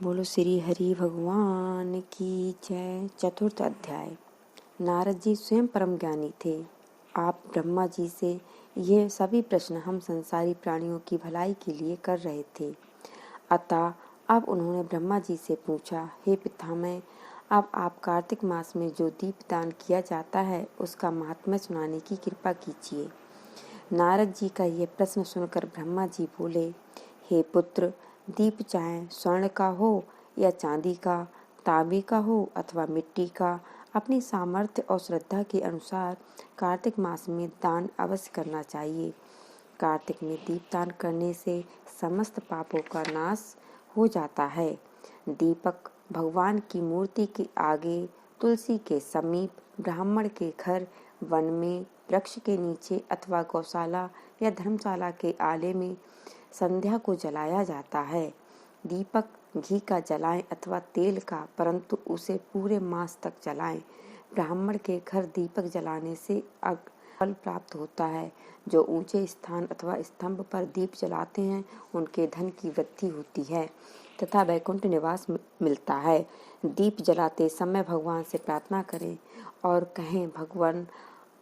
बोलो श्री हरि भगवान की जय। चतुर्थ अध्याय। नारद जी स्वयं परम ज्ञानी थे। आप ब्रह्मा जी से ये सभी प्रश्न हम संसारी प्राणियों की भलाई के लिए कर रहे थे। अतः अब उन्होंने ब्रह्मा जी से पूछा, हे पितामह, अब आप कार्तिक मास में जो दीपदान किया जाता है उसका महात्म्य सुनाने की कृपा कीजिए। नारद जी का यह प्रश्न सुनकर ब्रह्मा जी बोले, हे पुत्र, दीप चाहे स्वर्ण का हो या चांदी का, तांबे का हो अथवा मिट्टी का, अपनी सामर्थ्य और श्रद्धा के अनुसार कार्तिक मास में दान अवश्य करना चाहिए। कार्तिक में दीपदान करने से समस्त पापों का नाश हो जाता है। दीपक भगवान की मूर्ति के आगे, तुलसी के समीप, ब्राह्मण के घर, वन में, वृक्ष के नीचे अथवा गौशाला या धर्मशाला के आले में संध्या को जलाया जाता है। दीपक घी का जलाएं अथवा तेल का, परंतु उसे पूरे मास तक जलाएं। ब्राह्मण के घर दीपक जलाने से फल प्राप्त होता है। जो ऊंचे स्थान अथवा स्तंभ पर दीप जलाते हैं उनके धन की वृद्धि होती है तथा वैकुंठ निवास मिलता है। दीप जलाते समय भगवान से प्रार्थना करें और कहें, भगवान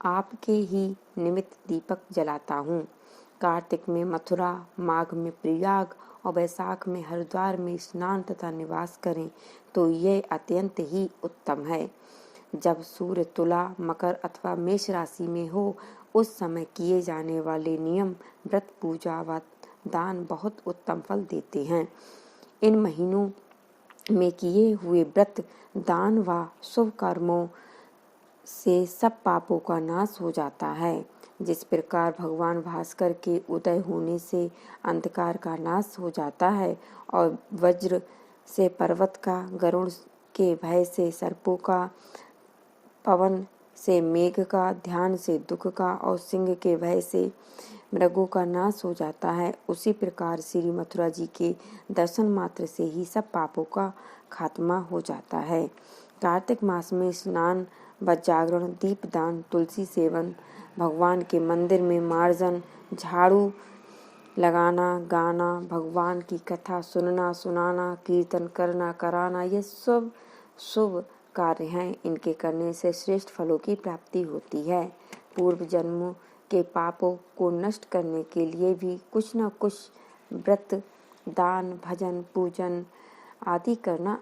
आपके ही निमित्त दीपक जलाता हूँ। कार्तिक में मथुरा, माघ में प्रयाग और वैशाख में हरिद्वार में स्नान तथा निवास करें तो ये अत्यंत ही उत्तम है। जब सूर्य तुला, मकर अथवा मेष राशि में हो उस समय किए जाने वाले नियम, व्रत, पूजा व दान बहुत उत्तम फल देते हैं। इन महीनों में किए हुए व्रत, दान व शुभ कर्मों से सब पापों का नाश हो जाता है। जिस प्रकार भगवान भास्कर के उदय होने से अंधकार का नाश हो जाता है और वज्र से पर्वत का, गरुड़ के भय से सर्पों का, पवन से मेघ का, ध्यान से दुख का और सिंह के भय से मृगों का नाश हो जाता है, उसी प्रकार श्री मथुरा जी के दर्शन मात्र से ही सब पापों का खात्मा हो जाता है। कार्तिक मास में स्नान व जागरण, दीपदान, तुलसी सेवन, भगवान के मंदिर में मार्जन, झाड़ू लगाना, गाना, भगवान की कथा सुनना, सुनाना, कीर्तन करना, कराना, ये सब शुभ कार्य हैं। इनके करने से श्रेष्ठ फलों की प्राप्ति होती है। पूर्व जन्मों के पापों को नष्ट करने के लिए भी कुछ न कुछ व्रत, दान, भजन, पूजन आदि करना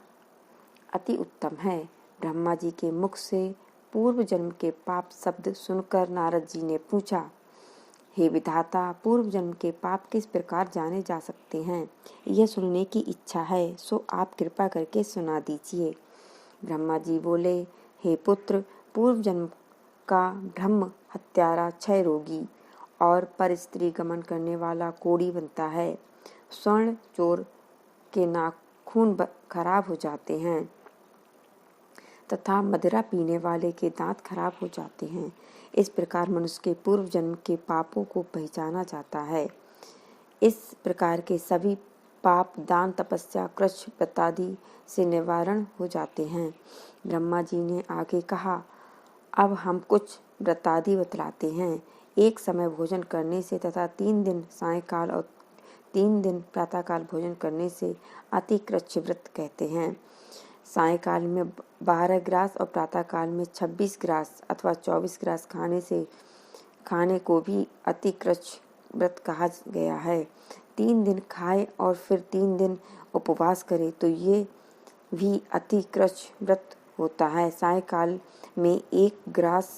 अति उत्तम है। ब्रह्मा जी के मुख से पूर्व जन्म के पाप शब्द सुनकर नारद जी ने पूछा, हे विधाता, पूर्व जन्म के पाप किस प्रकार जाने जा सकते हैं? यह सुनने की इच्छा है, सो आप कृपा करके सुना दीजिए। ब्रह्मा जी बोले, हे पुत्र, पूर्व जन्म का ब्रह्म हत्यारा, क्षय रोगी और पर स्त्री गमन करने वाला कोढ़ी बनता है। स्वर्ण चोर के नाखून खराब हो जाते हैं तथा मदिरा पीने वाले के दांत खराब हो जाते हैं। इस प्रकार मनुष्य के पूर्व जन्म के पापों को पहचाना जाता है। इस प्रकार के सभी पाप दान, तपस्या, कृच्छ व्रत आदि से निवारण हो जाते हैं। ब्रह्मा जी ने आगे कहा, अब हम कुछ व्रतादि बतलाते हैं। एक समय भोजन करने से तथा 3 दिन सायंकाल और 3 दिन प्रातःकाल भोजन करने से अति कृच्छ व्रत कहते हैं। सायंकाल में 12 ग्रास और प्रातःकाल में 26 ग्रास अथवा 24 ग्रास खाने को भी अति कृच्छ व्रत कहा गया है। 3 दिन खाए और फिर 3 दिन उपवास करे तो ये भी अति कृच्छ व्रत होता है। सायंकाल में 1 ग्रास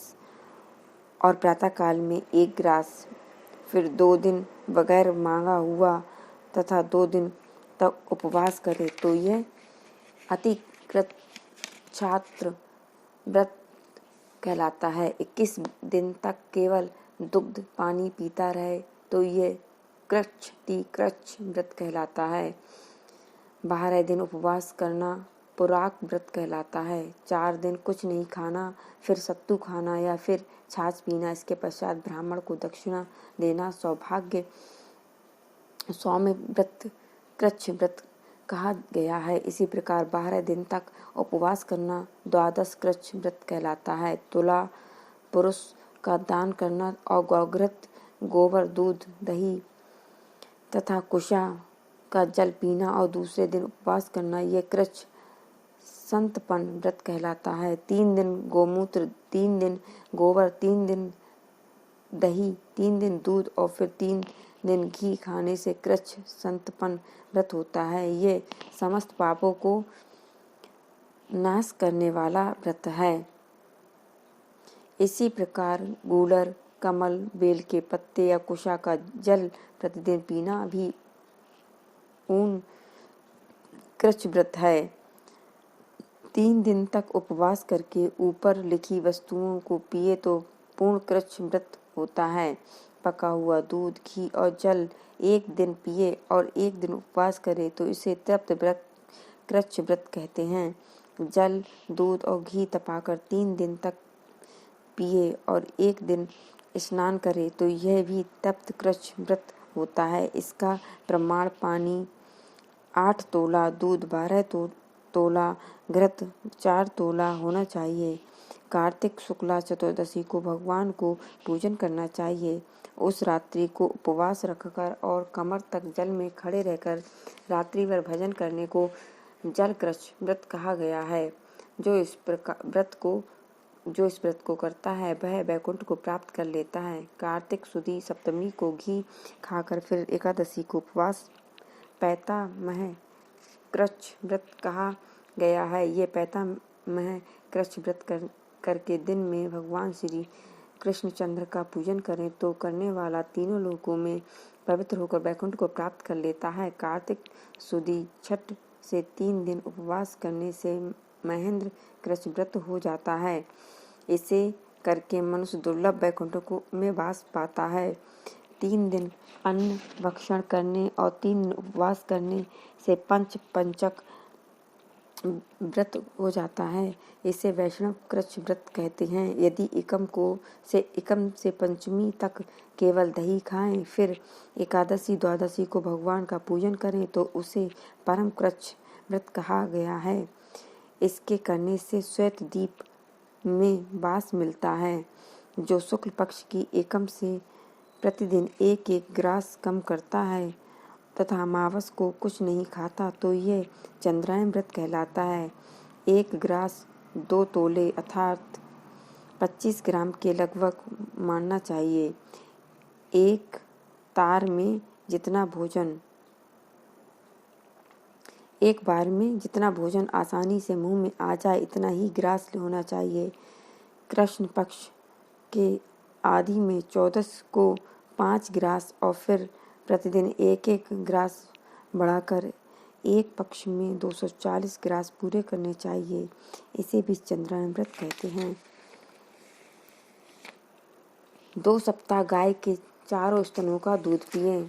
और प्रातःकाल में 1 ग्रास, फिर 2 दिन बगैर मांगा हुआ तथा 2 दिन तक उपवास करे तो यह अति कृच्छ्रात्र व्रत कहलाता है। 21 दिन तक केवल दुग्ध पानी पीता रहे तो ये कृच्छ व्रत कहलाता है। 12 दिन उपवास करना पुराक व्रत कहलाता है। 4 दिन कुछ नहीं खाना, फिर सत्तू खाना या फिर छाछ पीना, इसके पश्चात ब्राह्मण को दक्षिणा देना सौम्य व्रत कृच्छ व्रत कहा गया है। इसी प्रकार 12 दिन तक उपवास करना द्वादश कृच्छ व्रत कहलाता है। तुला पुरुष का दान करना और गौघृत, गोबर, दूध, दही तथा कुशा का जल पीना और दूसरे दिन उपवास करना यह कृच्छ संतपन व्रत कहलाता है। 3 दिन गोमूत्र, 3 दिन गोबर, 3 दिन दही, 3 दिन दूध और फिर 3 दिन घी खाने से कृच्छ संतपन व्रत होता है। ये समस्त पापों को नाश करने वाला व्रत है। इसी प्रकार गूलर, कमल, बेल के पत्ते या कुशा का जल प्रतिदिन पीना भी ऊन कृच्छ व्रत है। 3 दिन तक उपवास करके ऊपर लिखी वस्तुओं को पिए तो पूर्ण कृच्छ व्रत होता है। पका हुआ दूध, घी और जल 1 दिन पिए और 1 दिन उपवास करे तो इसे तृप्त व्रत कृच्छ व्रत कहते हैं। जल, दूध और घी तपाकर 3 दिन तक पिए और 1 दिन स्नान करे तो यह भी तप्त कृच्छ व्रत होता है। इसका प्रमाण पानी 8 तोला, दूध 12 तोला, घृत 4 तोला होना चाहिए। कार्तिक शुक्ला चतुर्दशी को भगवान को पूजन करना चाहिए। उस रात्रि को उपवास रखकर और कमर तक जल में खड़े रहकर रात्रि भर भजन करने को जल कृच्छ व्रत कहा गया है। जो इस व्रत को करता है वह वैकुंठ को प्राप्त कर लेता है। कार्तिक सुदी सप्तमी को घी खाकर फिर एकादशी को उपवास पैतामह कृच्छ व्रत कहा गया है। ये पैतामह कृच्छ व्रत करके दिन में भगवान श्री कृष्णचंद्र का पूजन करें तो करने वाला तीनों लोकों में पवित्र होकर वैकुंठ को प्राप्त कर लेता है। कार्तिक सुदी छठ से 3 दिन उपवास करने से महेंद्र कृच्छ व्रत हो जाता है। इसे करके मनुष्य दुर्लभ वैकुंठ में वास पाता है। 3 दिन अन्न भक्षण करने और 3 दिन उपवास करने से पंचक व्रत हो जाता है। इसे वैष्णव कृच्छ व्रत कहते हैं। यदि एकम से पंचमी तक केवल दही खाएं, फिर एकादशी द्वादशी को भगवान का पूजन करें तो उसे परम कृच्छ व्रत कहा गया है। इसके करने से श्वेत दीप में वास मिलता है। जो शुक्ल पक्ष की एकम से प्रतिदिन 1-1 ग्रास कम करता है तथा अमावस को कुछ नहीं खाता तो यह चंद्रायन व्रत कहलाता है। 1 ग्रास 2 तोले अर्थात 25 ग्राम के लगभग मानना चाहिए। एक बार में जितना भोजन आसानी से मुंह में आ जाए इतना ही ग्रास होना चाहिए। कृष्ण पक्ष के आदि में 14 को 5 ग्रास और फिर प्रतिदिन 1-1 ग्रास बढ़ाकर एक पक्ष में 240 ग्रास पूरे करने चाहिए। इसे भी चंद्रायन व्रत कहते हैं। 2 सप्ताह गाय के चारों स्तनों का दूध पिएं।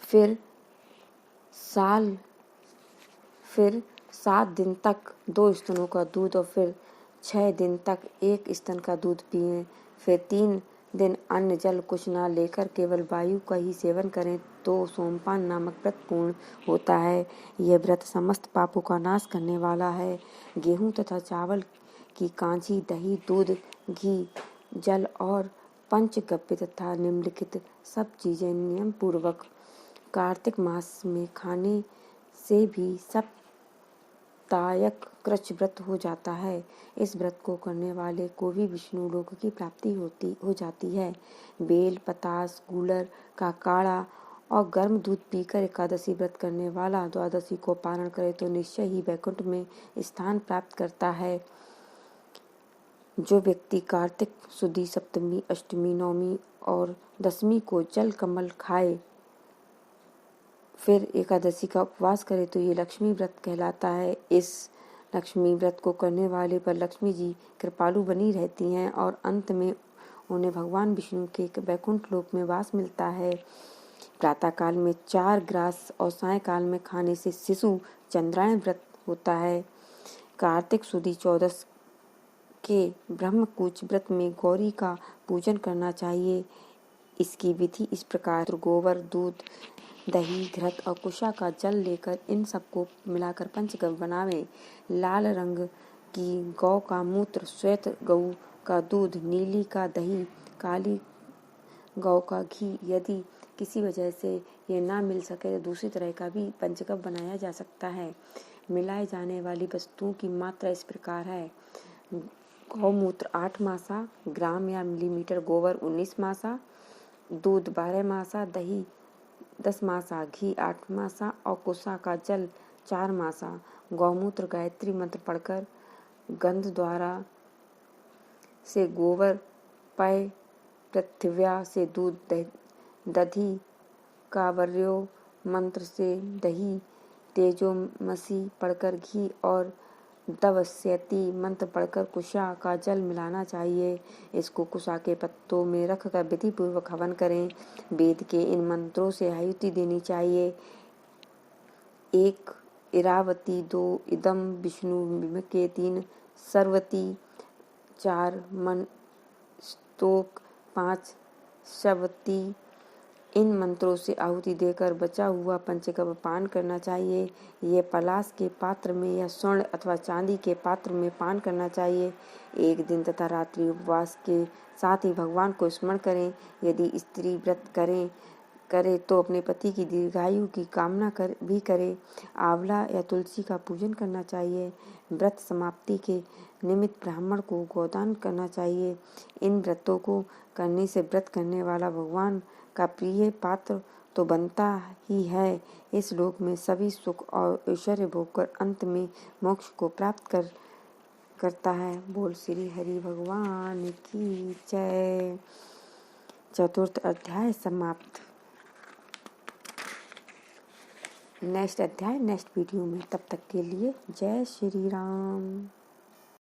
फिर 7 दिन तक 2 स्तनों का दूध और फिर 6 दिन तक 1 स्तन का दूध पिएं। फिर 3 दिन अन्न जल कुछ न लेकर केवल वायु का ही सेवन करें तो सोमपान नामक व्रत पूर्ण होता है। यह व्रत समस्त पापों का नाश करने वाला है। गेहूं तथा चावल की कांजी, दही, दूध, घी, जल और पंचगव्य तथा निम्नलिखित सब चीजें नियम पूर्वक कार्तिक मास में खाने से भी सप्तायक कृच्छ व्रत हो जाता है। इस व्रत को करने वाले को भी विष्णु लोक की प्राप्ति हो जाती है। बेल, पतास, गूलर का काढ़ा और गर्म दूध पीकर एकादशी व्रत करने वाला द्वादशी को पारण करे तो निश्चय ही वैकुंठ में स्थान प्राप्त करता है। जो व्यक्ति कार्तिक सुदी सप्तमी, अष्टमी, नवमी और दशमी को जल कमल खाए फिर एकादशी का उपवास करे तो ये लक्ष्मी व्रत कहलाता है। इस लक्ष्मी व्रत को करने वाले पर लक्ष्मी जी कृपालु बनी रहती हैं और अंत में उन्हें भगवान विष्णु के वैकुंठ लोक में वास मिलता है। प्रातःकाल में 4 ग्रास और सायंकाल में खाने से शिशु चंद्रायन व्रत होता है। कार्तिक सुदी 14 के ब्रह्मकूच व्रत में गौरी का पूजन करना चाहिए। इसकी विधि इस प्रकार: गोबर, दूध, दही, घृत और कुशा का जल लेकर इन सबको मिलाकर पंचगव्य बनावें। लाल रंग की गौ का मूत्र, श्वेत गऊ का दूध, नीली का दही, काली गौ का घी। यदि किसी वजह से ये ना मिल सके तो दूसरी तरह का भी पंचगव्य बनाया जा सकता है। मिलाए जाने वाली वस्तुओं की मात्रा इस प्रकार है: गौमूत्र 8 मासा, ग्राम या मिलीमीटर गोबर 19 मासा, दूध 12 मासा, दही 10 मासा, घी 8 मासा और कुसा का जल 4 मासा। गौमूत्र गायत्री मंत्र पढ़कर गंध द्वारा से गोबर पय, पृथिव्या से दूध, दधि कावर्यो मंत्र से दही, तेजोमसी पढ़कर घी और दवस्यति मंत्र पढ़कर कुशा का जल मिलाना चाहिए। इसको कुशा के पत्तों में रखकर विधि पूर्वक हवन करें। वेद के इन मंत्रों से आहुति देनी चाहिए। 1 इरावती, 2 इदम विष्णु के, 3 सर्वती, 4 मन स्तोक, 5 शवती। इन मंत्रों से आहुति देकर बचा हुआ पंचगव्य पान करना चाहिए। यह पलाश के पात्र में या स्वर्ण अथवा चांदी के पात्र में पान करना चाहिए। एक दिन तथा रात्रि उपवास के साथ ही भगवान को स्मरण करें। यदि स्त्री व्रत करे तो अपने पति की दीर्घायु की कामना भी करे। आंवला या तुलसी का पूजन करना चाहिए। व्रत समाप्ति के निमित्त ब्राह्मण को गोदान करना चाहिए। इन व्रतों को करने से व्रत करने वाला भगवान का प्रिय पात्र तो बनता ही है, इस लोक में सभी सुख और ऐश्वर्य भोगकर अंत में मोक्ष को प्राप्त करता है। बोल श्री हरि भगवान की जय। 4th अध्याय समाप्त। नेक्स्ट अध्याय नेक्स्ट वीडियो में। तब तक के लिए जय श्री राम।